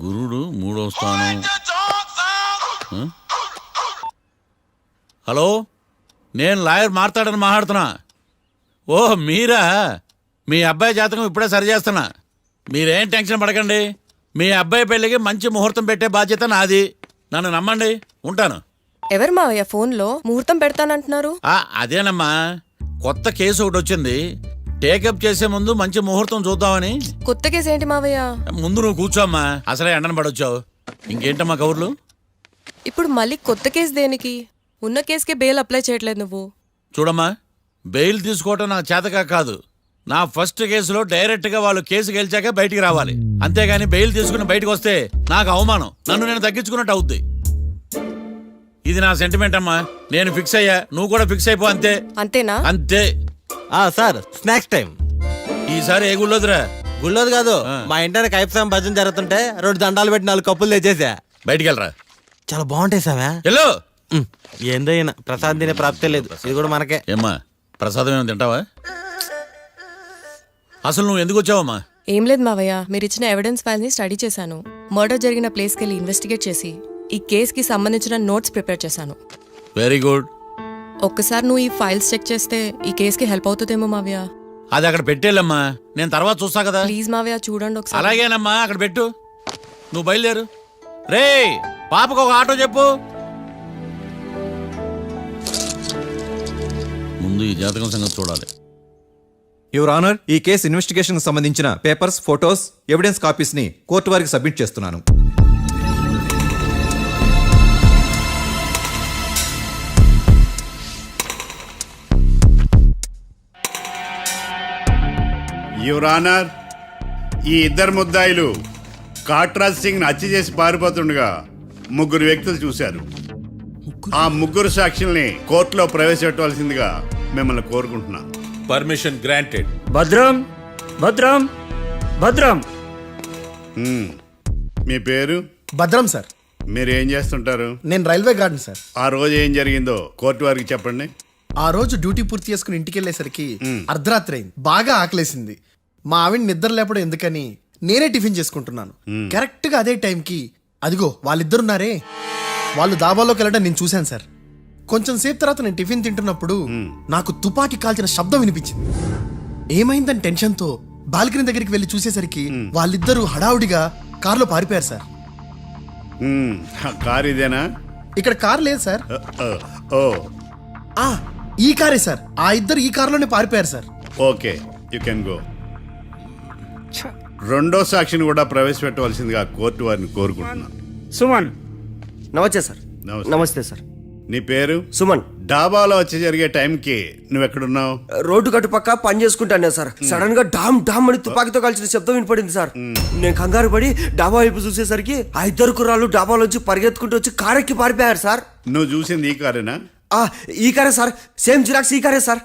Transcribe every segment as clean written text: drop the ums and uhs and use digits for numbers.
గురుడు మూడో స్థానం. హలో, నేను లాయర్ మాట్లాడుతున్నా. ఓ మీరా? మీ అబ్బాయి జాతకం ఇప్పుడే సరి చేస్తున్నా. మీరేం టెన్షన్ పడకండి. మీ అబ్బాయి పెళ్ళికి మంచి ముహూర్తం పెట్టే బాధ్యత నాది. నన్ను నమ్మండి. ఉంటాను. ఎవరు మావయ్య ఫోన్లో ముహూర్తం పెడతానంటున్నారు? అదేనమ్మా, కొత్త కేసు ఒకటి వచ్చింది. టేకప్ చేసే ముందు మంచి ముహూర్తం చూద్దామని. కొత్త కేసు ఏంటి మావయ్య? ముందు నువ్వు కూర్చోమ్మా, అసలే ఎండను పడొచ్చావు. ఇంకేంటమ్మా కబుర్లు? ఇప్పుడు మళ్ళీ కొత్త కేసు దేనికి? ఉన్న కేసుకే బెయిల్ అప్లై చేయట్లేదు నువ్వు. చూడమ్మా, బెయిల్ తీసుకోవటం నాకు చేతకా కాదు. నా ఫస్ట్ కేసులో డైరెక్ట్గా వాళ్ళు కేసు గెలిచాక బయటికి రావాలి. అంతేగాని బెయిల్ తీసుకుని బయటకు వస్తే నాకు అవమానం. నన్ను నేను తగ్గించుకున్నట్టు అవుద్ది. ఇది నా సెంటిమెంట్ అమ్మా. నేను ఫిక్స్ అయ్యా, నువ్వు కూడా ఫిక్స్ అయిపో. అంతే. అంతేనా? అంతే. Sir, snacks time. ఈసారి ఏ గుళ్ళోదిరా? గుళ్ళోది కాదు, మా ఇంటానికి కైప్సాం భజన జరుగుతుంటే 2 దండాలు పెట్టి 4 కప్పులు తెచ్చేసా. బయటికి వెళ్ళరా. చాలా బాగుంటాయి సామా. హలో, ఏందో ఈయన ప్రసాద్ తినే ప్రాప్తే లేదు. ఇది కూడా మనకే. ఏమ్మా, ప్రసాదం ఏమైనా తింటావా? అసలు నువ్వు ఎందుకు వచ్చావమ్మా? ఏం లేదు మావయ్య, మీరు ఇచ్చిన ఎవిడెన్స్ ఫైల్స్ ని స్టడీ చేశాను. మర్డర్ జరిగిన ప్లేస్కి వెళ్ళి ఇన్వెస్టిగేట్ చేసి ఈ కేసుకి సంబంధించిన నోట్స్ ప్రిపేర్ చేశాను. Very good. ఒక్కసారి నువ్వు ఈ ఫైల్స్ చెక్ చేస్తే ఈ కేసుకి హెల్ప్ అవుతుందేమో మావయ్య. అది అక్కడ పెట్టేళ్ళమ్మా, నేను తర్వాత చూస్తా కదా. ప్లీజ్ మావయ్య, చూడండి ఒకసారి. అలాగేనమ్మా, అక్కడ పెట్టు. నువ్వు బయలుదేరు. రే, పాపకు ఒక ఆటో చెప్పు. ముందు ఈ జాతకం సంగతి చూడాలి. యువర్ ఆనర్, ఈ కేసు ఇన్వెస్టిగేషన్ సంబంధించిన పేపర్స్, ఫోటోస్, ఎవిడెన్స్ కాపీస్ ని కోర్టు వారికి సబ్మిట్ చేస్తున్నాను. యువర్ ఆనర్, ఈ ఇద్దరు ముద్దాయిలు కాట్రాజ్ సింగ్ హత్య చేసి పారిపోతుండగా 3 వ్యక్తులు చూశారు. ఆ 3 సాక్షుల్ని కోర్టులో ప్రవేశపెట్టవలసిందిగా మిమ్మల్ని కోరుకుంటున్నాను. Permission granted. భద్రం భద్రం భద్రం. మీ పేరు? భద్రం సార్. మీరు ఏం చేస్తుంటారు? నేను రైల్వే గార్డెన్ సార్. ఆ రోజు ఏం జరిగిందో కోర్టు వారికి చెప్పండి. ఆ రోజు డ్యూటీ పూర్తి చేసుకుని ఇంటికి వెళ్ళేసరికి అర్ధరాత్రి అయింది. బాగా ఆకలేసింది. మా ఆవిడ నిద్ర లేపడం ఎందుకని నేనే టిఫిన్ చేసుకుంటున్నాను. కరెక్ట్ గా అదే టైంకి అదిగో వాళ్ళిద్దరున్నారే, వాళ్ళు దాబాలోకి వెళ్ళడం నేను చూశాను సార్. కొంచెం సేపు తర్వాత నేను టిఫిన్ తింటున్నప్పుడు నాకు తుపాకీ కాల్చిన శబ్దం వినిపించింది. ఏమైందని టెన్షన్తో బాల్కనీ దగ్గరికి వెళ్ళి చూసేసరికి వాళ్ళిద్దరూ హడావుడిగా కారులో పారిపోయారు సార్. కారు ఇదేనా? ఇక్కడ కారు లేదు సార్. ఓ, ఈ కారే సార్. ఆ ఇద్దరు ఈ కారులోనే పారిపోయారు sir. Okay, you can go. రెండో సాక్షిని కూడా ప్రవేశపెట్టవలసిందిగా కోర్టు వారిని కోరుకుంటున్నాను. సుమన్. నమస్తే సార్. నమస్తే సార్. నీ పేరు? సుమన్. డాబాలో వచ్చి జరిగే టైంకి నువ్వెక్కడున్నావు? రోడ్డు కట్టు పక్క పని చేసుకుంటానే సార్. సడన్ గా డామ్ డామ్ అని తుపాకీతో కాల్చిన శబ్దం వినపడింది సార్. నేను కంగారు పడి డాబా వైపు చూసేసరికి ఆ 2 కుర్రాళ్ళు డాబాలోంచి పరిగెత్తుకుంటూ వచ్చి కారెక్కి పారిపోయారు సార్. నువ్వు చూసింది ఈ కారేనా? ఈ కారే సార్. సేమ్ జిరాక్స్ ఈ కారే sir.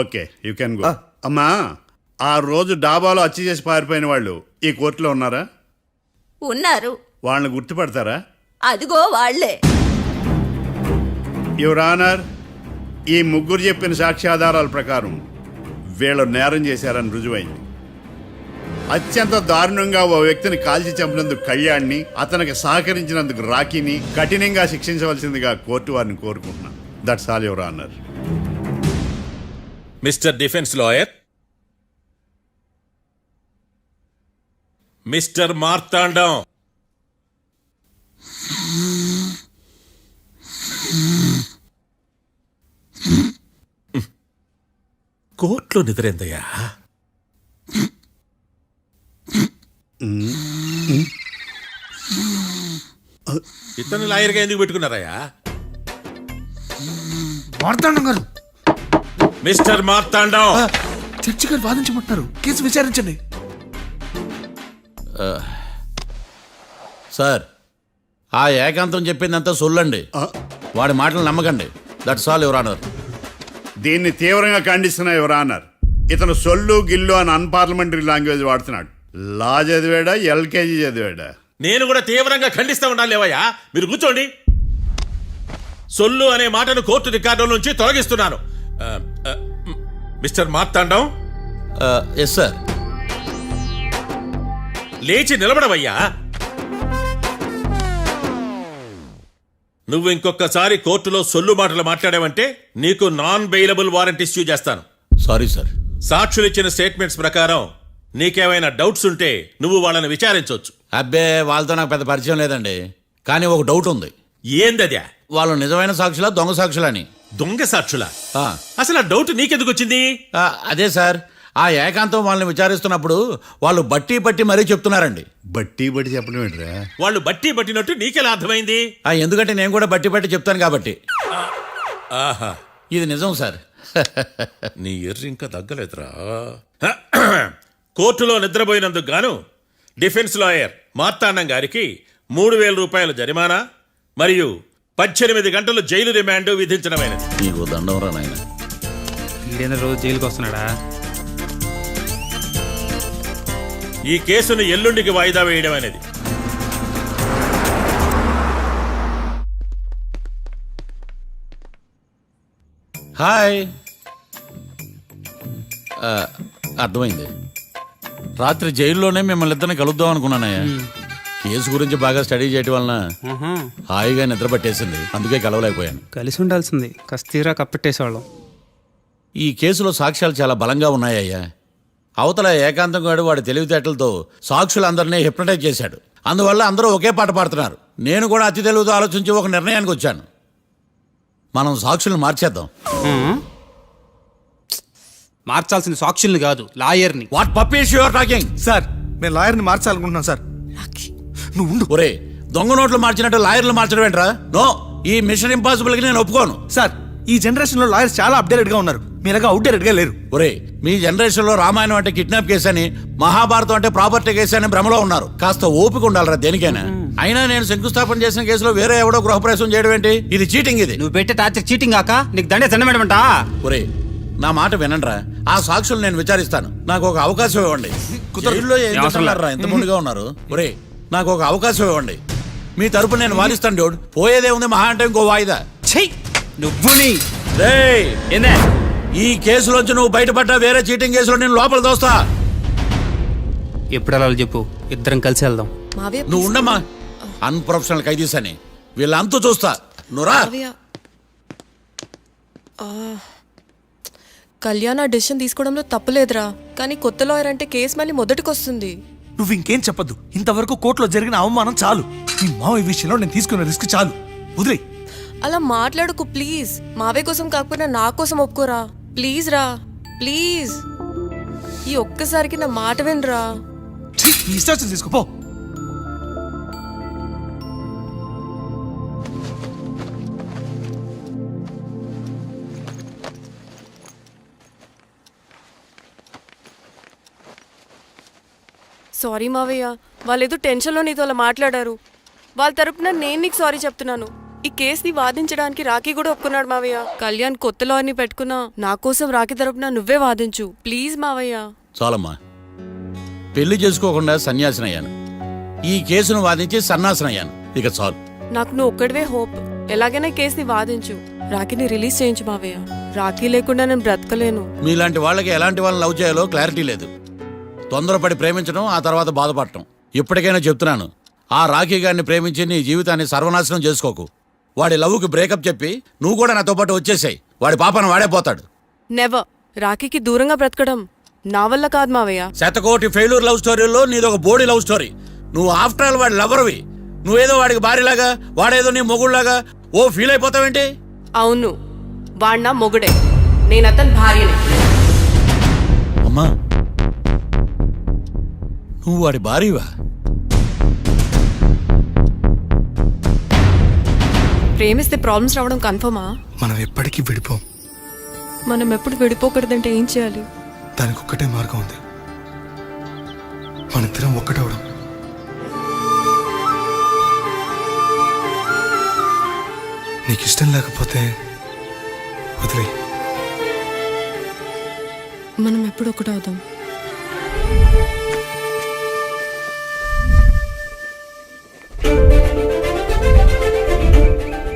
Okay, you can go. అమ్మా, ఆ రోజు డాబాలో హత్య చేసి పారిపోయిన వాళ్ళు ఈ కోర్టులో ఉన్నారా? ఉన్నారు. వాళ్ళని గుర్తుపడతారా? అదిగో వాళ్లే. యువర్ ఆనర్, ఈ 3 చెప్పిన సాక్ష్యాధారాల ప్రకారం వీళ్ళు నేరం చేశారని రుజువైంది. అత్యంత దారుణంగా ఓ వ్యక్తిని కాల్చి చంపినందుకు కళ్యాణ్ని, అతనికి సహకరించినందుకు రాకీని కఠినంగా శిక్షించవలసిందిగా కోర్టు వారిని కోరుకుంటున్నాను. That's all your honour. Mister defence lawyer, mister Marthandam, కోర్టులో నిద్రేందయ్యా? ఇతను లాయర్గా ఎందుకు పెట్టుకున్నారయ్యా? మార్తాండం గారు. మిస్టర్ మార్తాండం, చర్చి గారు వాదించమంటున్నారు. కేసు విచారించండి. సార్, ఆ ఏకాంతం చెప్పిందంతా సొల్లండి. వాడి మాటలు నమ్మకండి. That's all your honour. దీన్ని తీవ్రంగా ఖండిస్తున్నా యువర్ ఆనర్. ఇతను సొల్లు గిల్లు అని అన్పార్లమెంటరీ లాంగ్వేజ్ వాడుతున్నాడు. లా చదివాడా, ఎల్కేజీ చదివాడా? నేను కూడా తీవ్రంగా ఖండిస్తా ఉండాలి. లేవయ్యా, మీరు కూర్చోండి. సొల్లు అనే మాటను కోర్టు రికార్డుల నుంచి తొలగిస్తున్నాను. మిస్టర్ మార్తాండం. Yes sir. లేచి నిలబడవయ్యా. నువ్వు ఇంకొకసారి కోర్టులో సొల్లు మాటలు మాట్లాడావంటే నీకు నాన్ బెయిలబుల్ వారెంట్ ఇష్యూ చేస్తాను. Sorry sir. సాక్షులు ఇచ్చిన స్టేట్మెంట్స్ ప్రకారం నీకేమైనా డౌట్స్ ఉంటే నువ్వు వాళ్ళని విచారించవచ్చు. అబ్బే వాళ్ళతో నాకు పెద్ద పరిచయం లేదండి. కానీ ఒక డౌట్ ఉంది. ఏందద్యా? వాళ్ళు నిజమైన సాక్షులా దొంగ సాక్షులని? దొంగ సాక్షులా? ఆ, అసలు ఆ డౌట్ నీకెందుకు వచ్చింది? అదే సార్, ఆ ఏకాంతం వాళ్ళని విచారిస్తున్నప్పుడు వాళ్ళు బట్టి పట్టి మరీ చెప్తున్నారండి. బట్టి బట్టి చెప్పడం ఏంట్రా? వాళ్ళు బట్టి పట్టినట్టు నీకెలా అర్థమైంది? ఎందుకంటే నేను కూడా బట్టి పట్టి చెప్తాను కాబట్టి. ఆహా, ఇది నిజం సార్. నీ ఎర్రి ఇంకా తగ్గలేదురా. కోర్టులో నిద్రపోయినందుకు గాను డిఫెన్స్ లాయర్ మార్తాండం గారికి 3,000 రూపాయల జరిమానా మరియు 18 గంటలు జైలు రిమాండ్ విధించడమైనది. నీకు దండం రా నాయన. ఈడైనా రోజు జైలుకి వస్తున్నాడా? ఈ కేసును ఎల్లుండికి వాయిదా వేయడం అనేది. హాయ్. అర్థమైంది. రాత్రి జైల్లోనే మిమ్మల్ని ఇద్దరిని కలుద్దాం అనుకున్నానయ్యా. కేసు గురించి బాగా స్టడీ చేయటం వలన హాయిగా నిద్ర పట్టేసింది. అందుకే కలవలేకపోయాను. కలిసి ఉండాల్సింది. కస్తీరా కప్పెట్టేసేవాళ్ళం. ఈ కేసులో సాక్ష్యాలు చాలా బలంగా ఉన్నాయ్యా. అవతల ఏకాంతం గాడు వాడి తెలివితేటలతో సాక్షులందరినీ హిప్నటైజ్ చేశాడు. అందువల్ల అందరూ ఒకే పాట పాడుతున్నారు. నేను కూడా అతి తెలివితో ఆలోచించి ఒక నిర్ణయానికి వచ్చాను. మనం సాక్షులను మార్చేద్దాం. మార్చాల్సిన సాక్షుల్ని కాదు, లాయర్ని. What puppies you are talking? Sir మేము లాయర్ని మార్చాలనుకుంటున్నాం సార్. నువ్వు ఉండు. ఒరే, దొంగ నోట్లు మార్చినట్టు లాయర్లు మార్చడం ఏంట్రా? నో, ఈ మిషన్ ఇంపాసిబుల్ కి నేను ఒప్పుకోను. సార్ ఈ జనరేషన్ లో లాయర్స్ చాలా అప్డేటెడ్ గా ఉన్నారు. మీరుగా అవుట్డేటెడ్ గా లేరు. ఒరే, మీ జనరేషన్ లో రామాయణం అంటే కిడ్నాప్ కేసు అని, మహాభారతం అంటే ప్రాపర్టీ కేసు అని భ్రమలో ఉన్నారు. కాస్త ఓపిక ఉండాలరా దేనికైనా. అయినా నేను శంకుస్థాపన చేసిన కేసులో వేరే ఎవడో గృహప్రవేశం చేయడం ఏంటి? ఇది చీటింగ్. ఇది నువ్వు పెట్టే టార్చర్ చీటింగ్ కాక నీకు దండే దండమేడమంట. ఒరే, నా మాట వినండిరా. ఆ సాక్షులు నేను విచారిస్తాను. నాకు ఒక అవకాశం ఇవ్వండి. జైల్లో ఏం చేస్తున్నారా ఎంత ముందుగా ఉన్నారు? ఒరే, నాకు ఒక అవకాశం ఇవ్వండి. మీ తరపు నేను వాదిస్తాను. డోడ్ పోయేదే ఉంది, మహా అంటే ఇంకో వాయిదా. నువ్వు రేయ్, ఈ కేసులోంచి నువ్వు బయటపడ్డా వేరే చీటింగ్ కేసులో నేను లోపల దోస్తా. ఎప్పుడు అలా చెప్పు, ఇద్దరం కలిసి వెళ్దాం. మావయ్య నువ్వు ఉండమ్మా. అన్ప్రొఫెషనల్ ఖైదీస్ అని వీళ్ళంతా చూస్తా. నువ్వురా. మావయ్య, కళ్యాణ్ ఆ డెసిషన్ తీసుకోవడంలో తప్పులేదురా. కానీ కొత్త లాయర్ అంటే కేసు మళ్ళీ మొదటికొస్తుంది. నువ్వు ఇంకేం చెప్పద్దు. ఇంతవరకు కోర్టులో జరిగిన అవమానం చాలు. ఈ మావయ్య విషయంలో నేను తీసుకున్న రిస్క్ చాలు. వదిలే. అలా మాట్లాడుకు ప్లీజ్. మావయ్య కోసం కాకపోయినా నా కోసం ఒప్పుకోరా ప్లీజ్ రా, ప్లీజ్. ఈ ఒక్కసారికి నా మాట వినరా. ఈ ఇష్టాచం తీసుకోపో. సారీ మావయ్య, వాళ్ళేదో టెన్షన్లో నీతో అలా మాట్లాడారు. వాళ్ళ తరపున నేను నీకు సారీ చెప్తున్నాను. ఈ కేసుని వాదించడానికి రాఖీ కూడా ఒప్పుకున్నాడు మావయ్య. కళ్యాణ్ కొత్త లాయర్ని పెట్టుకున్నా నా కోసం రాఖీ తరపున నువ్వే వాదించు ప్లీజ్ మావయ్య. చాలమ్మా. పెళ్లి చేసుకోకుండా సన్యాసినయ్యాను. ఈ కేసును వాదించి సన్నాసనయ్యాను. ఇక చాలు. నాకు నువ్వు ఒక్కడివే హోప్. ఎలాగైనా కేసుని వాదించు. రాఖీని రిలీజ్ చేయించు మావయ్య. రాఖీ లేకుండా నేను బ్రతకలేను. మీలాంటి వాళ్ళకి ఎలాంటి వాళ్ళని లవ్ చేయాలో క్లారిటీ లేదు. తొందరపడి ప్రేమించడం, ఆ తర్వాత బాధపడటం. ఇప్పటికైనా చెప్తున్నాను, ఆ రాఖీ గారిని ప్రేమించి నీ జీవితాన్ని సర్వనాశనం చేసుకోకు. వాడి లవ్కి బ్రేకప్ చెప్పి నువ్వు కూడా నాతో పాటు వచ్చేసాయి. వాడి పాపను వాడే పోతాడు. నెవర్. రాఖీకి దూరంగా బ్రతకడం నా వల్ల కాదు మావయ్య. శతకోటి ఫెయిల్యూర్ లవ్ స్టోరీలో నీదొక బోడీ లవ్ స్టోరీ. నువ్వు ఆఫ్టర్ ఆల్ వాడి లవర్వి. నువ్వేదో వాడికి భార్యలాగా, వాడేదో నీ మొగుడులాగా ఓ ఫీల్ అయిపోతావేంటి? అవును, వాడు నా మొగుడే, నేను అతని భార్యని. అమ్మా, నువ్వు వాడి భార్యవా? ప్రేమిస్తే ప్రాబ్లమ్స్ రావడం కన్ఫర్మా? మనం ఎప్పటికీ విడిపోం. మనం ఎప్పుడు విడిపోకూడదంటే ఏం చేయాలి? దానికి ఒక్కటే మార్గం ఉంది. మనిద్దరం ఒక్కటవడం. నీకు ఇష్టం లేకపోతే వదిలే. మనం ఎప్పుడు ఒకటవుదాం.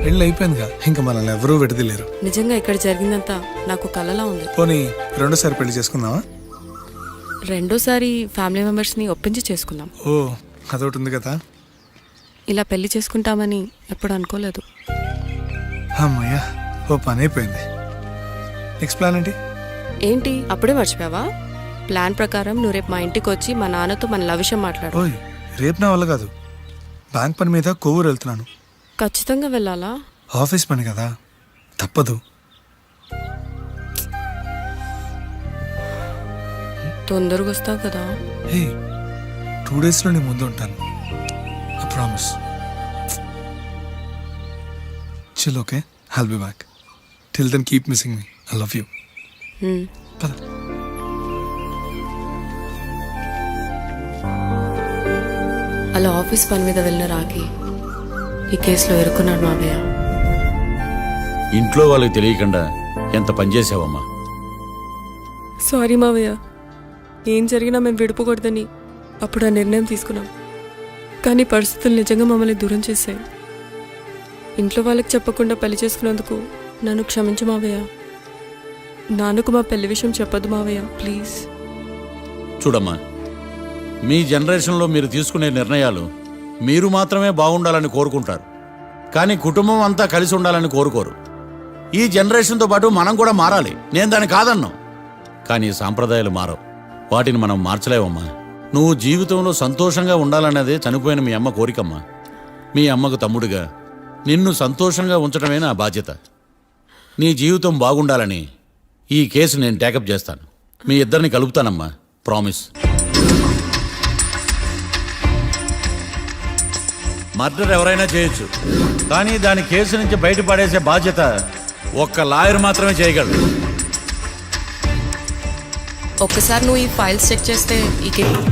పెళ్ళి అయిపోయిందిగా, ఇంకా మనల్ని ఎవరూ విడదలేరు. నిజంగా ఇక్కడ జరిగిందంతా నాకు కలలా ఉంది. పోనీ రెండోసారి పెళ్లి చేసుకుందామా? రెండోసారి ఫ్యామిలీ మెంబర్స్ని ఒప్పించి చేసుకుందాం. ఓ అదొకటి ఉంది కదా. ఇలా పెళ్లి చేసుకుంటామని ఎప్పుడు అనుకోలేదు. అమ్మయ్యా, ఓ పని అయిపోయింది. నెక్స్ట్ ప్లాన్ ఏంటి? ఏంటి అప్పుడే మర్చిపోయావా? ప్లాన్ ప్రకారం నువ్వు రేపు మా ఇంటికి వచ్చి మా నాన్నతో మన లవ్ విషయం మాట్లాడు. ఓయ్, రేపు నా వల్ల కాదు. బ్యాంక్ పని మీద కొవ్వూరు వెళ్తున్నాను. ఖచ్చితంగా వెళ్ళాలా? ఆఫీస్ పని కదా, తప్పదు. తొందరగా వస్తావు కదా. హే, 2 డేస్లో నీ ముందు ఉంటాను. I promise. Chill, okay? I'll be back. Till then keep missing me. I love you. పద. అలా ఆఫీస్ పని మీద వెళ్ళిన రాకి ఈ కేసులో ఇరుక్కున్నాడు మావయ్య. ఇంట్లో వాళ్ళకి తెలియకుండా ఎంత పనిచేసావమ్మా. సారీ మావయ్య, ఏం జరిగినా మేము విడిపోకూడదని అప్పుడు ఆ నిర్ణయం తీసుకున్నాం. కానీ పరిస్థితులు నిజంగా మమ్మల్ని దూరం చేశాయి. ఇంట్లో వాళ్ళకి చెప్పకుండా పెళ్లి చేసుకున్నందుకు నన్ను క్షమించు మావయ్య. నాన్నకు మా పెళ్లి విషయం చెప్పొద్దు మావయ్య, ప్లీజ్. చూడమ్మా, మీ జనరేషన్లో మీరు తీసుకునే నిర్ణయాలు మీరు మాత్రమే బాగుండాలని కోరుకుంటారు, కానీ కుటుంబం అంతా కలిసి ఉండాలని కోరుకోరు. ఈ జనరేషన్తో పాటు మనం కూడా మారాలి. నేను దాన్ని కాదన్నాను, కానీ సాంప్రదాయాలు మారవు. వాటిని మనం మార్చలేవమ్మా. నువ్వు జీవితంలో సంతోషంగా ఉండాలన్నదే చనిపోయిన మీ అమ్మ కోరికమ్మా. మీ అమ్మకు తమ్ముడిగా నిన్ను సంతోషంగా ఉంచడమే నా బాధ్యత. నీ జీవితం బాగుండాలని ఈ కేసు నేను టేకప్ చేస్తాను. మీ ఇద్దరిని కలుపుతానమ్మా, ప్రామిస్. మర్డర్ ఎవరైనా చేయొచ్చు, కానీ దాని కేసు నుంచి బయటపడేసే బాధ్యత ఒక్క లాయర్ మాత్రమే చేయగలడు. ఒక్కసారి నువ్వు ఈ ఫైల్స్ చెక్ చేస్తే ఈ కేసు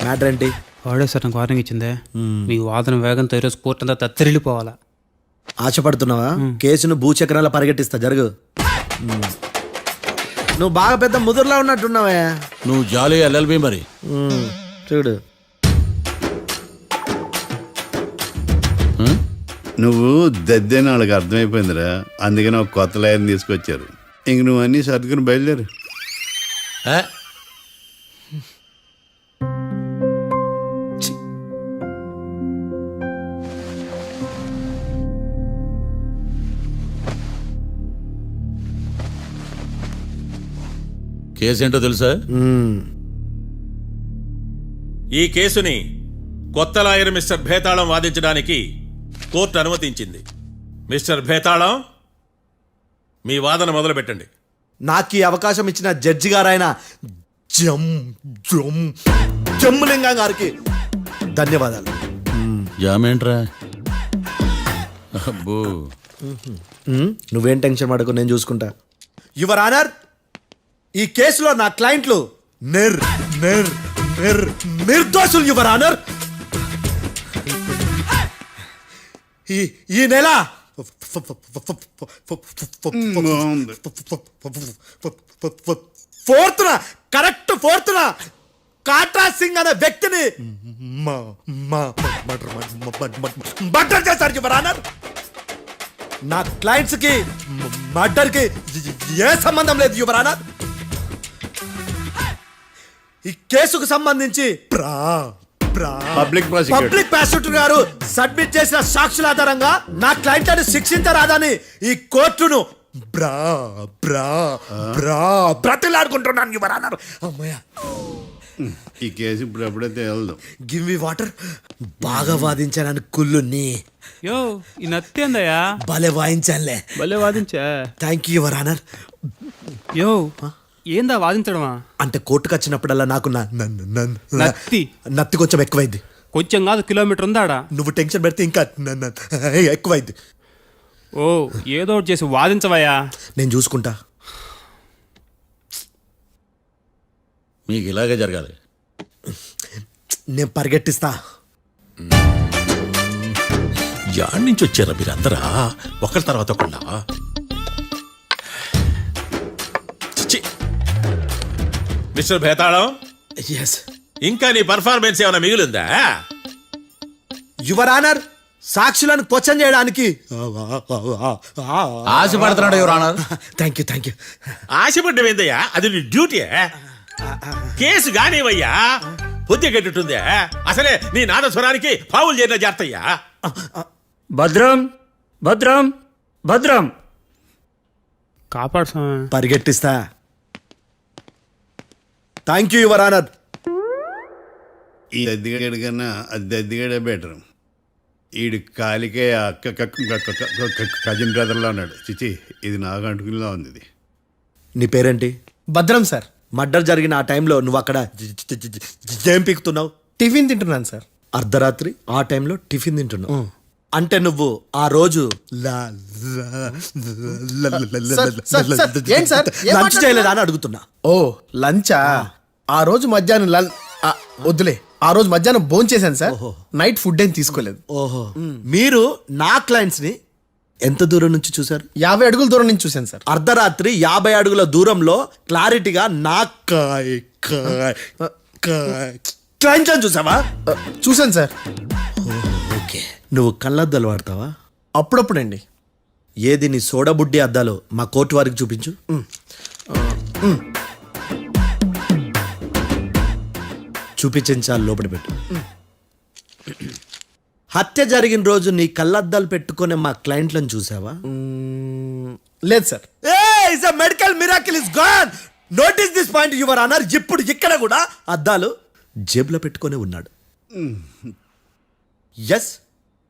మ్యాటర్ ఏంటి? వాడే సార్ నాకు వార్నింగ్ ఇచ్చిందే. మీ వాదన వేగంతో ఈరోజు కోర్టు అంతా తత్తరిల్లిపోవాలా. ఆశపడుతున్నావా? కేసును భూచక్రాల పరిగెట్టిస్తా, జరుగు. నువ్వు బాగా పెద్ద ముదురులా ఉన్నట్టున్నావే. నువ్వు జాలి ఎల్ఎల్బి మరి. చూడు, నువ్వు దద్దేని వాళ్ళకి అర్థమైపోయిందిరా. అందుకని ఒక కొత్త లాయర్ని తీసుకొచ్చారు. ఇంక నువ్వు అన్నీ సర్దుకుని బయలుదేరు. ఏ? కేసేంటో తెలుసా? ఈ కేసుని కొత్త లాయర్ మిస్టర్ భేతాళం వాదించడానికి కోర్టు అనుమతించింది. మిస్టర్ భేతాళం, మీ వాదన మొదలు పెట్టండి. నాకు ఈ అవకాశం ఇచ్చిన జడ్జి గారైన జమ్ములింగం గారికి ధన్యవాదాలు. జామేంట్రా? అబ్బో, నువ్వేం టెన్షన్ పడకు, నేను చూసుకుంటా. యువర్ ఆనర్, ఈ కేసులో నా క్లయింట్లు నిర్దోషులు యువర్ ఆనర్. ఈ నెల ఫోర్త్న కాట్రా సింగ్ అనే వ్యక్తిని మర్డర్ చేశారు యువర్ ఆనర్. నా క్లయింట్స్ కి మర్డర్ కి ఏ సంబంధం లేదు యువర్ ఆనర్. ఈ కేసుకు సంబంధించి పబ్లిక్ ప్రాసిక్యూటర్ గారు సబ్మిట్ చేసిన సాక్షుల ఆధారంగా నా క్లయింట్ అని శిక్షించరాదని ఈ కోర్టును బ్రతిలాడుకుంటున్నాను యువర్ ఆనర్. అమ్మయ్య, ఈ కేసు ఇప్పుడు ఎప్పుడైతే వెళ్దాం. Give me water. బాగా వాదించానని కుళ్ళుని. యో, ఈ నత్తేందయ్యా? భలే వాయించానులే. భలే వాదించా. Thank you your honour. Yo, ఏందా వాదించడమా? అంటే కోర్టుకు వచ్చినప్పుడల్లా నాకు నత్తి కొంచెం ఎక్కువైంది. కొంచెం కాదు, కిలోమీటర్ ఉందాడా. నువ్వు టెన్షన్ పెడితే ఇంకా ఎక్కువైంది. ఓ, ఏదో ఒకటి చేసి వాదించవయ్యా. నేను చూసుకుంటా. మీకు ఇలాగే జరగాలి. నేను పరిగెట్టిస్తా. యాడ్ నుంచి వచ్చారా మీరందరా? ఒకరి తర్వాత ఒకళ్ళ మిస్టర్ భేతాళం, ఎస్ ఇంకా నీ పర్ఫార్మెన్స్ ఏమైనా మిగిలిందా? యువర్ ఆనర్, సాక్షులను క్వశ్చన్ చేయడానికి ఆశపడుతున్నాడు యువర్ ఆనర్. థ్యాంక్ యూ ఆశపడ్డం ఏందయ్యా, అది నీ డ్యూటీ. కేసు గానేవయ్యా, పొద్దు గట్టుందే. అసలే నీ నాదస్వరానికి పావులు చేరిన జాగ్రత్తయ్యా. భద్రం భద్రం భద్రం. కాపాడు స్వామి. పరిగెట్టిస్తా. Thank you your honour. ఈ దద్దిగాడి కన్నా అది దద్దిగాడే బెటర్. ఈడు కాలికే కజిన్ బ్రదర్లో ఉన్నాడు. చిచి, ఇది నాకు అంటుకునిలా ఉంది. ఇది నీ పేరేంటి? భద్రం సార్. మర్డర్ జరిగిన ఆ టైంలో నువ్వు అక్కడ ఏం పీకుతున్నావు? టిఫిన్ తింటున్నాను సార్. అర్ధరాత్రి ఆ టైంలో టిఫిన్ తింటున్నావు అంటే నువ్వు ఆ రోజు ఏం సార్? ఏం లంచ్ చేయలేదా అని అడుగుతున్నా. ఓ లంచా? ఆ రోజు మధ్యాహ్నం వద్దులే, ఆ రోజు మధ్యాహ్నం భోజనం చేశాను సార్. నైట్ ఫుడ్ ఏం తీసుకోలేదు. ఓహో, మీరు నా క్లయింట్స్ ని ఎంత దూరం నుంచి చూశారు? 50 అడుగుల దూరం నుంచి చూశాను సార్. అర్ధరాత్రి 50 అడుగుల దూరంలో క్లారిటీగా నా క్లయింట్ అని చూసావా? చూశాను సార్. ఓకే, నువ్వు కళ్ళద్దాలు వాడతావా? అప్పుడప్పుడండి. ఏది నీ సోడబుడ్డి అద్దాలు మా కోర్టు వారికి చూపించు. చూపించాలి, లోపల పెట్టు. హత్య జరిగిన రోజు నీ కళ్ళద్దాలు పెట్టుకునే మా క్లయింట్లను చూసావా? లేదు sir. Medical miracle is gone. Notice this point your honour. ఇప్పుడు ఇక్కడ కూడా అద్దాలు జేబులో పెట్టుకునే ఉన్నాడు. ఎస్,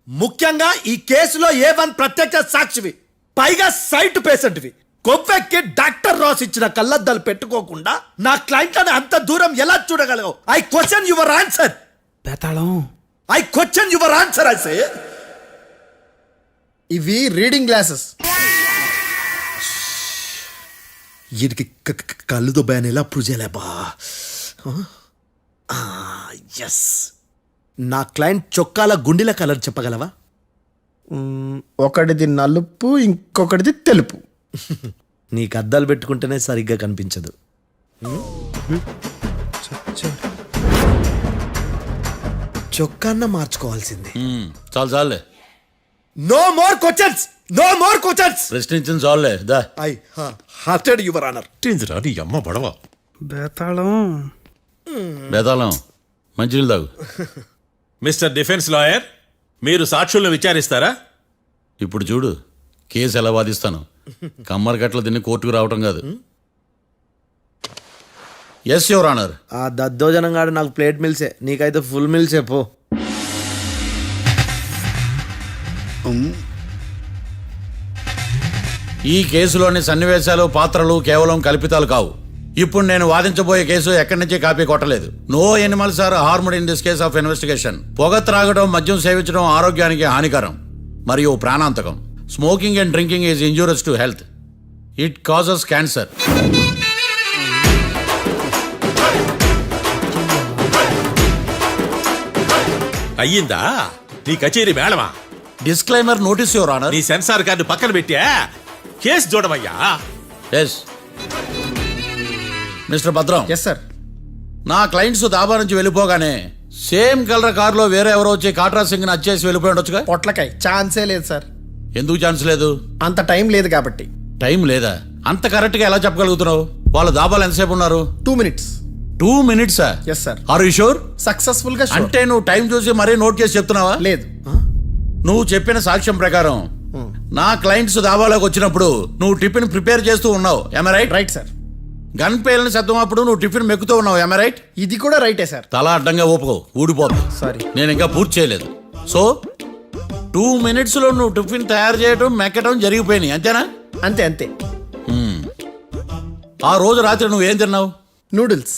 ముఖ్యంగా ఈ కేసులో A1 ప్రత్యక్ష సాక్షివి, పైగా సైట్ పేషెంట్వి. కొవ్వెక్కి డాక్టర్ రాస్ ఇచ్చిన కళ్ళద్దాలు పెట్టుకోకుండా నా క్లయింట్లను అంత దూరం ఎలా చూడగలవు? I question your answer. బేతాళం. I question your answer. I say ఇవి రీడింగ్ గ్లాసెస్. వీటికి కళ్ళు దుబ్బాయని ఎలా ప్రూవ్ చేయలేబా? ఎస్, నా క్లయింట్ చొక్కాల గుండెల కలర్ చెప్పగలవా? ఒకటిది నలుపు, ఇంకొకటిది తెలుపు. నీకు అద్దాలు పెట్టుకుంటేనే సరిగ్గా కనిపించదు. చొక్కాన్న మార్చుకోవాల్సింది. చాలు చాలులే, no more questions, no more questions. ప్రశ్నించింది చాలులే. దా ఐ హార్టెడ్ యువర్ ఆనర్. నీ అమ్మ బడవ. బేతాళం. బేతాళం, మంచినీళ్ళు తాగు. మిస్టర్ డిఫెన్స్ లాయర్, మీరు సాక్షులను విచారిస్తారా? ఇప్పుడు చూడు కేసు ఎలా వాదిస్తాను. కమ్మరి కట్టలు తిని కోర్టుకు రావటం కాదు. Yes your honour. ఆ దద్దోజనంగాడు నాకు ప్లేట్ మిల్సే, నీకైతే ఫుల్ మిల్సే పో. ఈ కేసులోని సన్నివేశాలు, పాత్రలు కేవలం కల్పితాలు కావు. ఇప్పుడు నేను వాదించబోయే కేసు ఎక్కడి నుంచి కాపీ కొట్టలేదు. No animals are harmed in this case of investigation. పొగ త్రాగడం, మద్యం సేవించడం ఆరోగ్యానికి హానికరం మరియు ప్రాణాంతకం. Smoking and drinking is injurious to health. It causes cancer. అయ్యిందా నీ కచేరీ మేడమా? Disclaimer notice your honour. నీ సెన్సార్ కార్డు పక్కన పెట్టా కేసు చూడమయ్యా. Yes mister Bhadram. Yes sir. నా క్లయింట్స్ దాబా నుంచి వెళ్ళిపోగానే సేమ్ కలర్ కారులో వేరే ఎవరో వచ్చి కాట్రా సింగ్ ని వచ్చేసి వెళ్ళిపోయి ఉండొచ్చుగా. పొట్లకాయ ఛాన్సే లేదు సార్. ఎందుకు ఛాన్స్ లేదు? అంత టైం లేదు కాబట్టి. టైం లేదా? అంత కరెక్ట్ గా ఎలా చెప్పగలుగుతున్నావు? వాళ్ళ దాబాలు ఎంతసేపు ఉన్నారు? 2 minutes. 2 minutes? Yes sir. Are you sure? Successful గా sure. అంటే నువ్వు టైం చూసి మరీ నోట్ చేసి చెప్తున్నావా? లేదు. నువ్వు చెప్పిన సాక్ష్యం ప్రకారం నా క్లయింట్స్ దాబాలోకి వచ్చినప్పుడు నువ్వు టిఫిన్ ప్రిపేర్ చేస్తూ ఉన్నావు. Am I right? Right sir. Gun పేలిన శబ్దం అప్పుడు నువ్వు టిఫిన్ మెక్కుతూ ఉన్నావు. Am I right? ఇది కూడా రైటే సార్. తల అడ్డంగా ఊపుకో, ఊడిపోతుంది. సారీ. నేను ఇంకా పూర్తి చేయలేదు. సో 2 minutes లో నువ్వు టిఫిన్ తయారు చేయడం, మెక్కడం జరిగిపోయినాయి, అంతేనా? అంతే అంతే. ఆ రోజు రాత్రి నువ్వేం తిన్నావు? నూడిల్స్.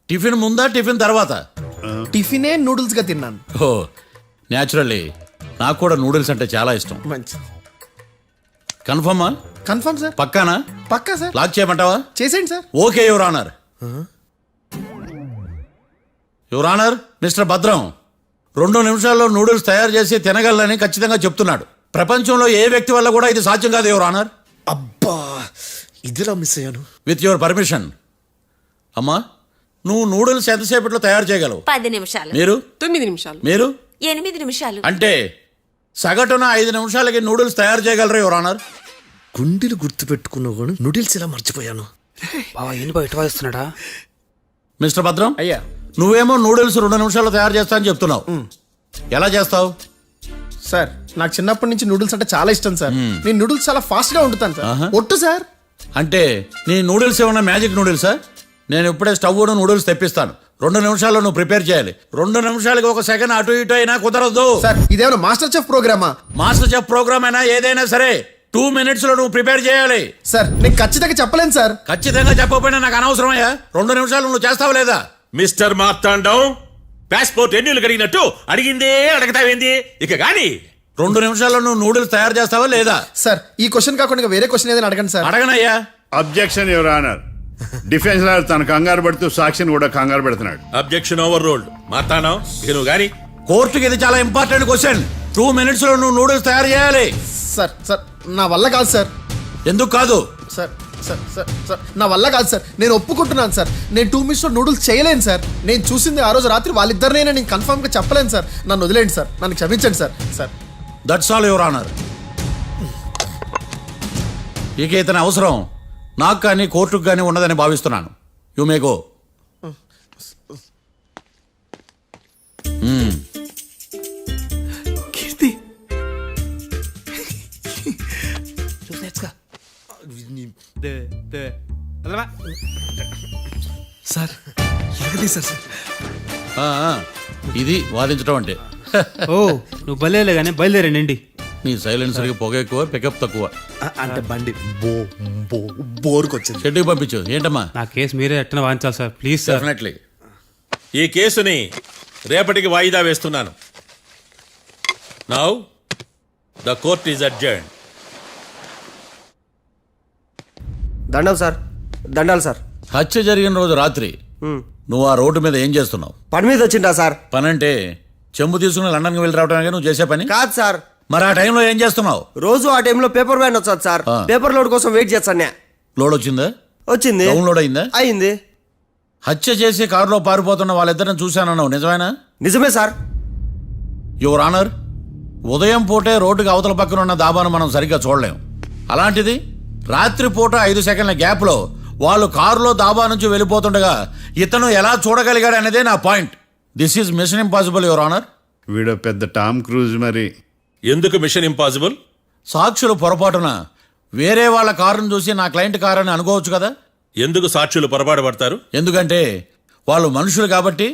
టిఫిన్ ముందా, టిఫిన్ తర్వాత? టిఫినే నూడిల్స్ గా తిన్నాను. ఓ న్యాచురల్లీ నాకు కూడా నూడిల్స్ అంటే చాలా ఇష్టం. మంచి. కన్ఫర్మా? Confirm sir. పక్కానా? పక్కా సార్. లాక్ చేయమంటావా? చేసేయండి sir. Okay your honour. Your honour, mister Bhadram 2 నిమిషాల్లో నూడిల్స్ తయారు చేసి తినగలని ఖచ్చితంగా చెప్తున్నాడు. ప్రపంచంలో ఏ వ్యక్తి వల్ల కూడా ఇది సాధ్యం కాదు యువర్ ఆనర్. అబ్బా, ఇదిలా మిస్ అయ్యాను. With your permission. అమ్మా నువ్వు నూడిల్స్ ఎంతసేపట్లో తయారు చేయగలవు? 10 నిమిషాలు. మీరు 9 నిమిషాలు. మీరు 8 నిమిషాలు. అంటే సగటున 5 నిమిషాలకి నూడిల్స్ తయారు చేయగలరు యువర్ ఆనర్. గుండెలు గుర్తు పెట్టుకున్నావు కానీ నూడిల్స్ ఇలా మర్చిపోయాను. బావా ఏంటి బయట వాయిస్తున్నాడా? మిస్టర్ భద్రం, అయ్యా నువ్వేమో నూడిల్స్ 2 నిమిషాల్లో తయారు చేస్తా అని చెప్తున్నావు. ఎలా చేస్తావు? సార్ నాకు చిన్నప్పటి నుంచి నూడిల్స్ అంటే చాలా ఇష్టం సార్. నేను నూడిల్స్ చాలా ఫాస్ట్ గా వండుతాను సార్. ఒట్టు సార్. అంటే నీ నూడిల్స్ ఏమన్నా మ్యాజిక్ నూడిల్సా? నేను ఇప్పుడే స్టవ్ నూడిల్స్ తెప్పిస్తాను. 2 నిమిషాల్లో నువ్వు ప్రిపేర్ చేయాలి. 2 నిమిషాలకి 1 సెకండ్ అటు ఇటు అయినా కుదరదు. సార్ ఇదేమైనా మాస్టర్ చెఫ్ ప్రోగ్రామా? మాస్టర్ చెఫ్ ప్రోగ్రామ్ అయినా ఏదైనా సరే 2 minutes లో నువ్వు ప్రిపేర్ చేయాలి. సార్ నేను ఖచ్చితంగా చెప్పలేను సార్. ఖచ్చితంగా చెప్పకపోయినా నాకు అనవసరమయ్యా. 2 నిమిషాలు నువ్వు చేస్తావా లేదా? మిస్టర్ మార్తాండం, పాస్పోర్ట్ ఎన్నిళ్ళు కడిగినట్టు అడిగిందే అడగతావేంది? ఇక గాని 2 నిమిషాల్లో నువ్వు నూడిల్స్ తయారు చేస్తావా లేదా? సార్ ఈ క్వశ్చన్ కాకుండా ఇంకా వేరే క్వశ్చన్ ఏదైనా అడగండి సార్. అడగనయ్యా. Objection your honour. Defence lawyer తన కంగారు పడుతూ సాక్షిని కూడా కంగారు పెడుతున్నాడు. Objection over ruled. మార్తాండం, ఇక నువ్వు గాని కోర్టుకి ఇది చాలా ఇంపార్టెంట్ క్వశ్చన్. 2 minutes లో నువ్వు నూడిల్స్ తయారు చేయాలి. సార్ సార్ నా వల్ల కాదు సార్. ఎందుకు కాదు? సార్ సార్ సార్ సార్ నా వల్ల కాదు సార్. నేను ఒప్పుకుంటున్నాను సార్. నేను 2 minutes లో నూడిల్స్ చేయలేను సార్. నేను చూసింది ఆ రోజు రాత్రి వాళ్ళిద్దరినైనా నేను కన్ఫర్మ్ గా చెప్పలేను సార్. నన్ను వదిలేండి సార్. నన్ను క్షమించండి sir. Sir that's all your honour. ఇక ఇతని అవసరం నాకు కానీ కోర్టుకు కానీ ఉండదని భావిస్తున్నాను. You may go. కీర్తి సార్ ఎరగదీశారు సార్. ఇది వాదించడం అంటే. ఓ నువ్వు బలేలే కానీ బయలుదేరండి. నీ సైలెన్సర్కి పొగ ఎక్కువ, పికప్ తక్కువ. అంటే బండి బోర్కి వచ్చింది. షెడ్యూకి పంపించు. ఏంటమ్మా? నా కేసు మీరే ఎట్టన వాయించాలి సార్, ప్లీజ్ సార్. డెఫినెట్లీ. ఈ కేసుని రేపటికి వాయిదా వేస్తున్నాను. Now the court is adjourned. దండం సార్. దండాలి సార్. హత్య జరిగిన రోజు రాత్రి నువ్వు ఆ రోడ్డు మీద ఏం చేస్తున్నావు? పని మీద వచ్చిందా సార్? పని అంటే చెంబు తీసుకుని లండన్కి వెళ్ళి రావడానికి నువ్వు చేసే పని కాదు సార్. మరి ఆ టైంలో ఏం చేస్తున్నావు? రోజు ఆ టైంలో పేపర్ వ్యాన్ వచ్చాది సార్. పేపర్ లోడ్ కోసం వెయిట్ చేస్తాను. లోడ్ వచ్చిందా? వచ్చింది. డౌన్లోడ్ అయిందా? అయింది. హత్య చేసి కారులో పారిపోతున్న వాళ్ళిద్దరిని చూశానన్నావు, నిజమేనా? నిజమే సార్. యువర్ ఆనర్, ఉదయం పూటే రోడ్డుకి అవతల పక్కన ఉన్న దాబాను మనం సరిగ్గా చూడలేం. అలాంటిది రాత్రి పూట 5 సెకండ్ల గ్యాప్లో వాళ్ళు కారులో దాబా నుంచి వెళ్ళిపోతుండగా ఇతను ఎలా చూడగలిగాడు అనేదే నా point. This is mission impossible your honour. వీడో పెద్ద టామ్ క్రూజ్ మరి. ఎందుకు మిషన్ ఇంపాసిబుల్? సాక్షులు పొరపాటున వేరే వాళ్ళ కారును చూసి నా క్లయింట్ కారు అని అనుకోవచ్చు కదా. ఎందుకు సాక్షులు పొరపాటు పడతారు? ఎందుకంటే వాళ్ళు మనుషులు కాబట్టి,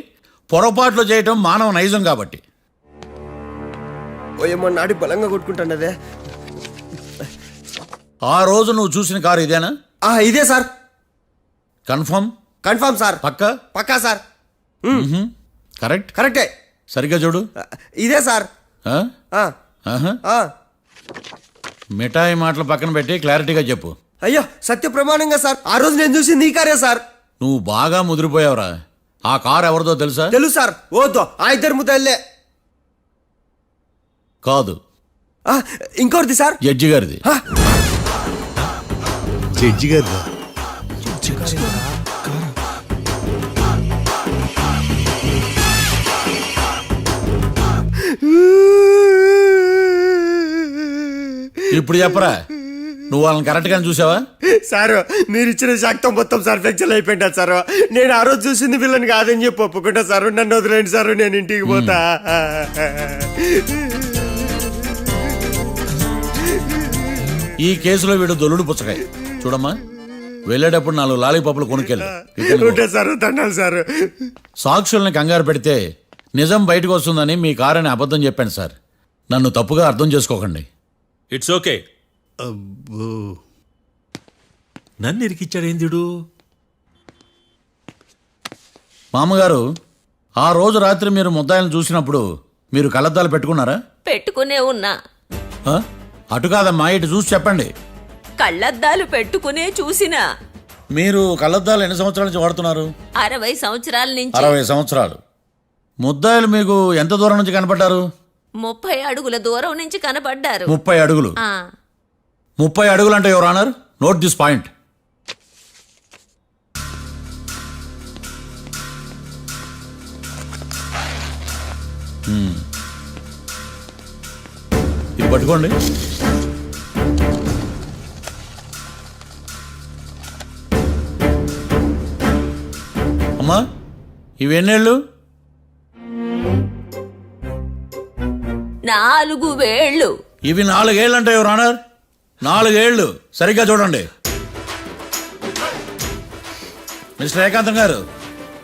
పొరపాట్లు చేయటం మానవ నైజం కాబట్టి. ఓయమ్మ నాడి బలంగా కొట్టుకుంటానదే. ఆ రోజు నువ్వు చూసిన కారు ఇదేనా? ఇదే సార్. కన్ఫర్మ్? Confirm sir. పక్కా? పక్కా సార్. కరెక్ట్? కరెక్టే. సరిగ్గా చూడు. ఇదే సార్. ఆ? ఆ. ఆహా. మిఠాయి మాటలు పక్కన పెట్టి క్లారిటీగా చెప్పు. అయ్యో సత్య ప్రమాణంగా సార్, ఆ రోజు నేను చూసి నీ కారే సార్. నువ్వు బాగా ముదిరిపోయావురా. ఆ కారు ఎవరిదో తెలుసా? తెలుసు సార్. ఓతో ఆ ఇద్దరు ముద్దల్లే. కాదు, ఇంకోటిది సార్. జడ్జి గారిది. జడ్జి గారు ఇప్పుడు చెప్పరా, నువ్వు వాళ్ళని కరెక్ట్ గానే చూసావా? సార్ మీరు ఇచ్చిన శాక్తం మొత్తం సార్ ఫ్రాక్చర్ అయిపోయింటా సార్. నేను ఆ రోజు చూసింది వీళ్ళని కాదని చెప్పి ఒప్పుకుంటా సార్. నన్ను వదిలేండి సార్, నేను ఇంటికి పోతా. ఈ కేసులో వీడు దొల్లుడు పుచ్చకాయ. చూడమ్మా, వెళ్ళేటప్పుడు 4 లాలీపాపులు కొనుక్కెళ్ళు. ఉంటా సార్. దండాలి సార్. సాక్షుల్ని కంగారు పెడితే నిజం బయటకు వస్తుందని మీ కారని అబద్ధం చెప్పాను సార్. నన్ను తప్పుగా అర్థం చేసుకోకండి. It's okay. నన్ను ఇరికిచ్చాడేందుడు? మామగారు, ఆ రోజు రాత్రి మీరు ముద్దాయిలను చూసినప్పుడు మీరు కళ్ళద్దాలు పెట్టుకున్నారా? పెట్టుకునే ఉన్నా. ఆ? అటు కాదమ్మా, ఇటు చూసి చెప్పండి. కళ్ళద్దాలు పెట్టుకునే చూసినా. మీరు కళ్ళద్దాలు ఎన్ని సంవత్సరాల నుంచి వాడుతున్నారు? 60 సంవత్సరాల నుంచి. 60 సంవత్సరాలు. ముద్దాయిలు మీకు ఎంత దూరం నుంచి కనపడ్డారు? 30 అడుగుల దూరం నుంచి కనపడ్డారు. 30 అడుగులు. 30 అడుగులు అంటే your honour, note this point. ఇది పట్టుకోండి. అమ్మా ఇవి ఎన్నేళ్ళు? 4 వేళ్ళు. ఇవి 4 ఏళ్ళు అంటే యువర్ ఆనర్, 4 ఏళ్ళు. సరిగ్గా చూడండి మిస్టర్ ఏకాంతం గారు,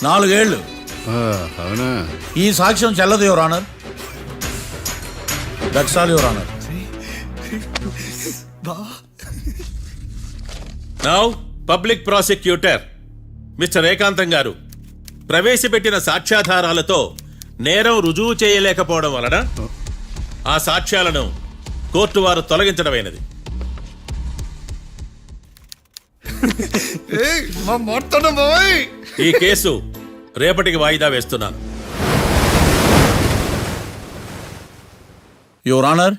4 ఏళ్ళు. అవునా? ఈ సాక్ష్యం చెల్లదు your honour. That's all your honour. Now public prosecutor mister ఏకాంతం గారు ప్రవేశపెట్టిన సాక్ష్యాధారాలతో నేరం రుజువు చేయలేకపోవడం వలన ఆ సాక్ష్యాలను కోర్టు వారు తొలగించడమైనది. ఈ కేసు రేపటికి వాయిదా వేస్తున్నాను. యువర్ ఆనర్,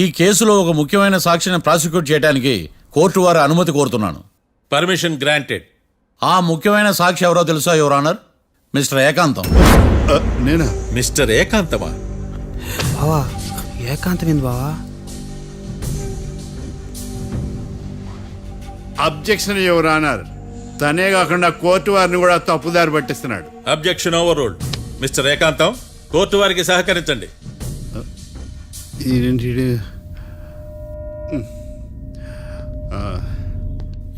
ఈ కేసులో ఒక ముఖ్యమైన సాక్షిని ప్రాసిక్యూట్ చేయడానికి కోర్టు వారి అనుమతి కోరుతున్నాను. Permission granted. ఆ ముఖ్యమైన సాక్షి ఎవరో తెలుసా యువర్ ఆనర్? మిస్టర్ ఏకాంతం. నేనా? మిస్టర్ ఏకాంతమా? బావా ఏకాంతం ఏంది బావా? Objection your honour. తనే కాకుండా కోర్టు వారిని కూడా తప్పుదారి పట్టిస్తున్నాడు. Objection overruled. Mister Ekantham, court వారికి సహకరించండి.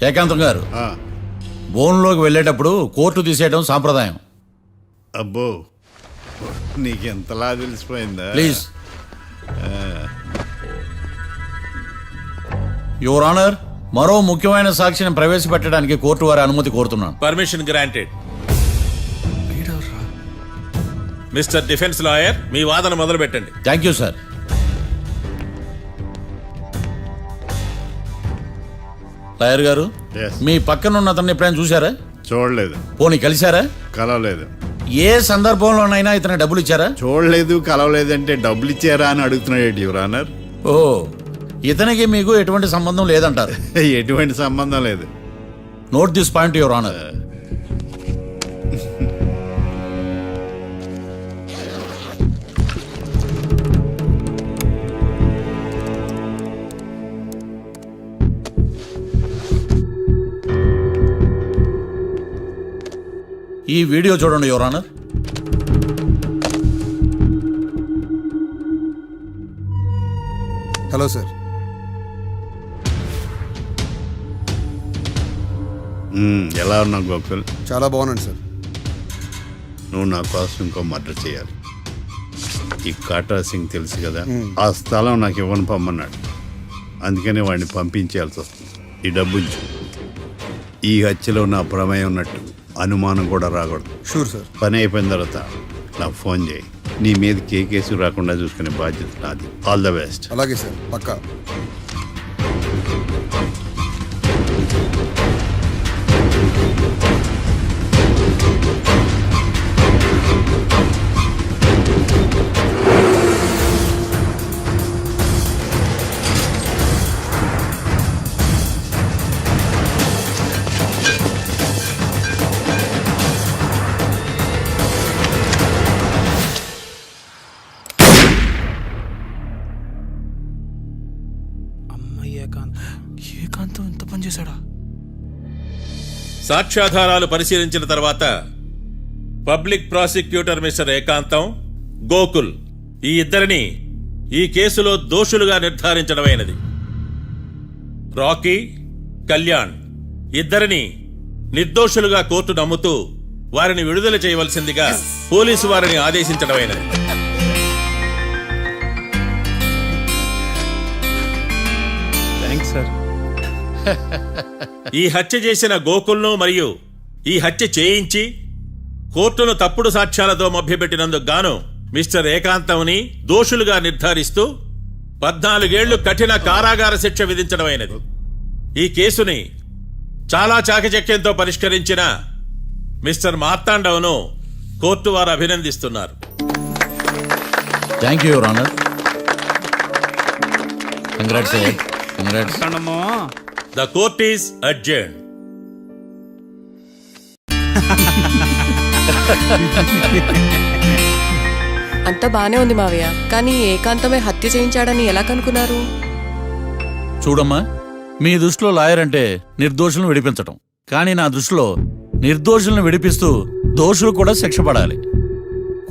ఏకాంతం గారు, బోన్లోకి వెళ్ళేటప్పుడు కోర్టు తీసేయడం సాంప్రదాయం. అబ్బో, నీకెంతలా తెలిసిపోయిందా? ప్లీజ్. యువర్ ఆనర్, మరో ముఖ్యమైన సాక్షిని ప్రవేశపెట్టడానికి కోర్టు వారి అనుమతి కోరుతున్నాను. Permission granted. Mister defence lawyer, మీ వాదన మొదలు పెట్టండి. Thank you sir. లాయర్ గారు, Yes. మీ పక్కన ఉన్న అతన్ని ఎప్పుడైనా చూసారా? చూడలేదు. పోనీ కలిశారా? కలవలేదు. ఏ సందర్భంలోనైనా ఇతను డబ్బులు ఇచ్చారా? చూడలేదు, కలవలేదంటే డబ్బులు ఇచ్చారా అని అడుగుతున్నాడు యువర్ ఆనర్. ఓ, ఇతనికి మీకు ఎటువంటి సంబంధం లేదంటారు. ఎటువంటి సంబంధం లేదు. Note this point your honour. ఈ వీడియో చూడండి యువర్ ఆనర్. Hello sir. ఎలా ఉన్నావు గోకుల్? చాలా బాగున్నాను సార్. నువ్వు నా కోసం ఇంకో మర్డర్ చేయాలి. ఈ కాటా సింగ్ తెలుసు కదా, ఆ స్థలం నాకు ఇవ్వను పమ్మన్నాడు. అందుకనే వాడిని పంపించాల్సి వస్తుంది. ఈ డబ్బు ఉంచు. ఈ హత్యలో నా ప్రమేయం ఉన్నట్టు అనుమానం కూడా రాకూడదు. Sure sir. పని అయిపోయిన తర్వాత నాకు ఫోన్ చేయి. నీ మీద ఏ కేసు రాకుండా చూసుకునే బాధ్యత నాది. All the best. అలాగే సార్, పక్కా. ఏకాంతం ఎంత పని చేశాడా? సాక్ష్యాధారాలు పరిశీలించిన తర్వాత పబ్లిక్ ప్రాసిక్యూటర్ మిస్టర్ ఏకాంతం, గోకుల్ ఈ ఇద్దరిని ఈ కేసులో దోషులుగా నిర్ధారించడమైనది. రాకీ, కళ్యాణ్ ఇద్దరిని నిర్దోషులుగా కోర్టు నమ్ముతూ వారిని విడుదల చేయవలసిందిగా పోలీసు వారిని ఆదేశించడమైనది. Thanks sir. ఈ హత్య చేసిన గోకుల్ను మరియు ఈ హత్య చేయించి కోర్టును తప్పుడు సాక్ష్యాలతో మభ్యపెట్టినందుకు గాను మిస్టర్ ఏకాంతంని దోషులుగా నిర్ధారిస్తూ 14 ఏళ్లు కఠిన కారాగార శిక్ష విధించడమైనది. ఈ కేసుని చాలా చాకచక్యంతో పరిష్కరించిన మిస్టర్ మార్తాండవను కోర్టు వారు అభినందిస్తున్నారు. Thank you your honour. Congrats. Congrats. The court is adjourned. అంతా బానే ఉంది మావయ్య, కానీ ఏకాంతమే హత్య చేయించాడని ఎలా కనుక్కున్నారు? చూడమ్మా, మీ దృష్టిలో లాయర్ అంటే నిర్దోషులను విడిపించటం, కానీ నా దృష్టిలో నిర్దోషులను విడిపిస్తూ దోషులు కూడా శిక్ష పడాలి.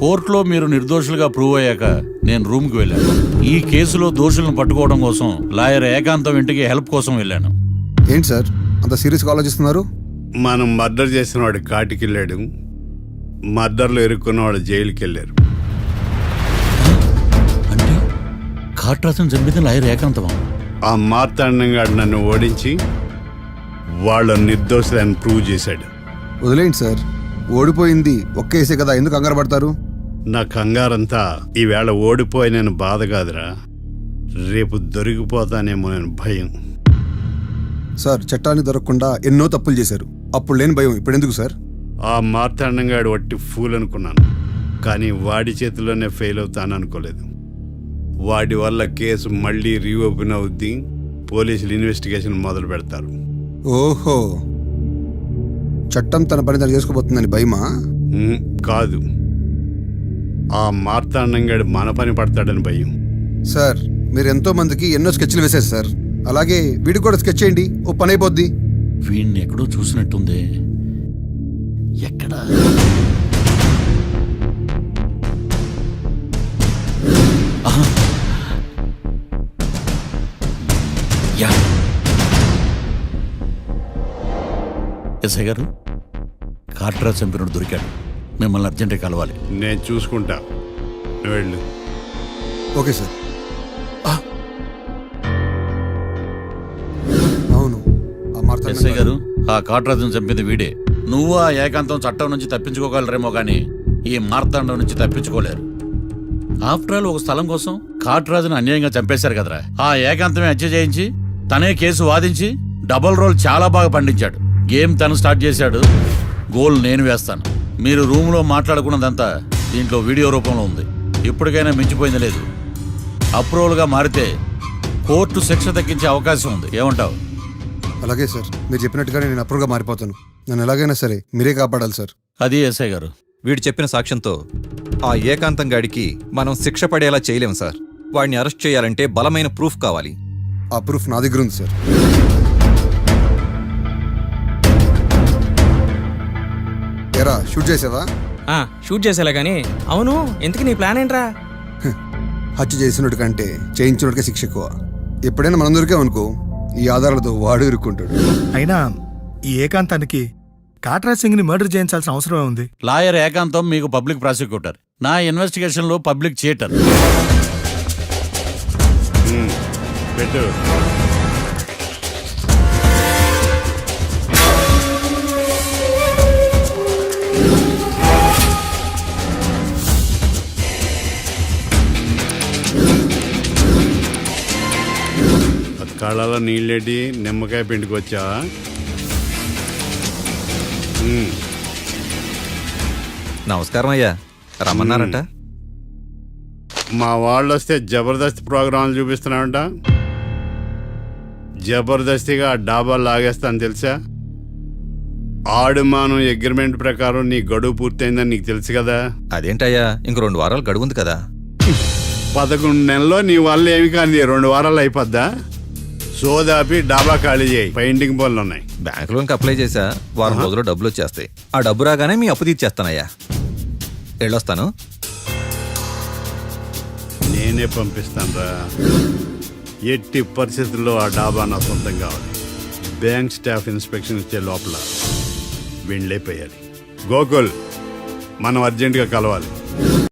కోర్టులో మీరు నిర్దోషులుగా ప్రూవ్ అయ్యాక నేను రూమ్కి వెళ్ళాను. ఈ కేసులో దోషులను పట్టుకోవడం కోసం లాయర్ ఏకాంతం ఇంటికి హెల్ప్ కోసం వెళ్ళాను. ఏంటి సార్ అంత సీరియస్గా ఆలోచిస్తున్నారు? మనం మర్డర్ చేసిన వాడు కాటికి వెళ్ళాడు, మర్డర్లో ఇరుక్కున్న వాడు జైలుకి వెళ్ళారు. అంటే కాట్రాజన్ చంపిన లాయర్ ఏకాంతమా? ఆ మార్తాండంగాడు నన్ను ఓడించి వాళ్ళ నిర్దోషులని ప్రూవ్ చేశాడు. వదిలేండి సార్, ఓడిపోయింది ఒక్కేసే కదా, ఎందుకు కంగారు పడతారు? నా కంగారంతా ఈవేళ ఓడిపోయిన బాధ కాదురా, రేపు దొరికిపోతానేమో నేను భయం. సార్ చట్టాన్ని దొరకకుండా ఎన్నో తప్పులు చేశారు, అప్పుడు లేని భయం ఇప్పుడు ఎందుకు సార్? ఆ మార్తాండంగాడు వట్టి ఫూల్ అనుకున్నాను, కానీ వాడి చేతిలోనే ఫెయిల్ అవుతాను అనుకోలేదు. వాడి వల్ల కేసు మళ్ళీ రీఓపెన్ అవుద్ది, పోలీసులు ఇన్వెస్టిగేషన్ మొదలు పెడతారు. ఓహో, చట్టం తన పని తను చేసుకోబోతుందని భయమా? కాదు, ఆ మార్తాండంగాడు మన పని పడతాడని భయం. సార్ మీరు ఎంతో మందికి ఎన్నో స్కెచ్లు వేశారు సార్, అలాగే వీడికి కూడా స్కెచ్ చేయండి, ఓ పని అయిపోద్ది. వీణ్ణి ఎక్కడో చూసినట్టుంది. ఎక్కడా? ఆహా. యా. ఎస్ఐ గారు, కాట్రా చంపినోడు దొరికాడు, మిమ్మల్ని అర్జెంటుగా కలవాలి. నేను చూసుకుంటా, నువ్వు వెళ్ళు. Okay sir. అవును, ఆ మార్తాండం ఎస్ఐ గారు, ఆ కాట్రాజును చంపింది వీడే. నువ్వు ఆ ఏకాంతం చట్టం నుంచి తప్పించుకోగలరేమో కానీ ఈ మార్తాండం నుంచి తప్పించుకోలేరు. ఆఫ్టర్ ఆల్ ఒక స్థలం కోసం కాట్రాజును అన్యాయంగా చంపేశారు కదరా. ఆ ఏకాంతమే హత్య చేయించి తనే కేసు వాదించి డబుల్ రోల్ చాలా బాగా పండించాడు. గేమ్ తను స్టార్ట్ చేశాడు, గోల్ నేను వేస్తాను. మీరు రూమ్లో మాట్లాడుకున్నదంతా దీంట్లో వీడియో రూపంలో ఉంది. ఇప్పటికైనా మించిపోయింది లేదు. అప్రూవల్గా మారితే కోర్టు శిక్ష తగ్గించే అవకాశం ఉంది. ఏమంటావు? అలాగే సార్, మీరు చెప్పినట్టుగానే నేను అప్రూవ్గా మారిపోతాను. నన్ను ఎలాగైనా సరే మీరే కాపాడాలి సార్. అది ఎస్ఐ గారు. వీడు చెప్పిన సాక్ష్యంతో ఆ ఏకాంతం గాడికి మనం శిక్ష పడేలా చేయలేం సార్. వాడిని అరెస్ట్ చేయాలంటే బలమైన ప్రూఫ్ కావాలి. ఆ ప్రూఫ్ నా దగ్గర ఉంది సార్. ఎరా షూట్ చేసావా? షూట్ చేసేలా కానీ. అవును, ఎందుకు నీ ప్లాన్ ఏంట్రా? హత్య చేసినట్టు కంటే చేయించినట్టుగా శిక్ష ఎక్కువ. ఎప్పుడైనా మనం దొరికామనుకో ఈ ఆధారాలతో వాడు ఇరుక్కుంటాడు. అయినా ఈ ఏకాంతానికి కాట్రాజ్ సింగ్ ని మర్డర్ చేయించాల్సిన అవసరమే ఉంది. లాయర్ ఏకాంతం మీకు పబ్లిక్ ప్రాసిక్యూటర్, నా ఇన్వెస్టిగేషన్లో పబ్లిక్ చీటర్. పెట్టు. కళ్ళలో నీళ్ళేటి నిమ్మకాయ పిండుకొచ్చావా? నమస్కారం అయ్యా, రమ్మన్నారట. మా వాళ్ళు వస్తే జబర్దస్త్ ప్రోగ్రాంలు చూపిస్తున్నామంట. జబర్దస్తిగా ఆ డాబా లాగేస్తాను తెలుసా? ఆడుమానం అగ్రిమెంట్ ప్రకారం నీ గడువు పూర్తయిందని నీకు తెలుసు కదా. అదేంటయ్యా, ఇంక 2 వారాలు గడువుంది కదా. 11 నెలల్లో నీ వల్ల ఏమి కానీ 2 వారాలు అయిపోద్దా? సోదాపి డాబా ఖాళీ చేయి, పెయింటింగ్ పనులు ఉన్నాయి. బ్యాంక్ లోన్కి అప్లై చేశా, వారం రోజుల్లో డబ్బులు వచ్చేస్తాయి. ఆ డబ్బు రాగానే మీ అప్పు తీర్చేస్తానయ్యా. వెళ్ళొస్తాను. నేనే పంపిస్తానురా. ఎట్టి పరిస్థితుల్లో ఆ డాబా నా సొంతం కావాలి. బ్యాంక్ స్టాఫ్ ఇన్స్పెక్షన్ ఇచ్చే లోపల వీళ్ళైపోయాలి. గోకుల్, మనం అర్జెంటుగా కలవాలి.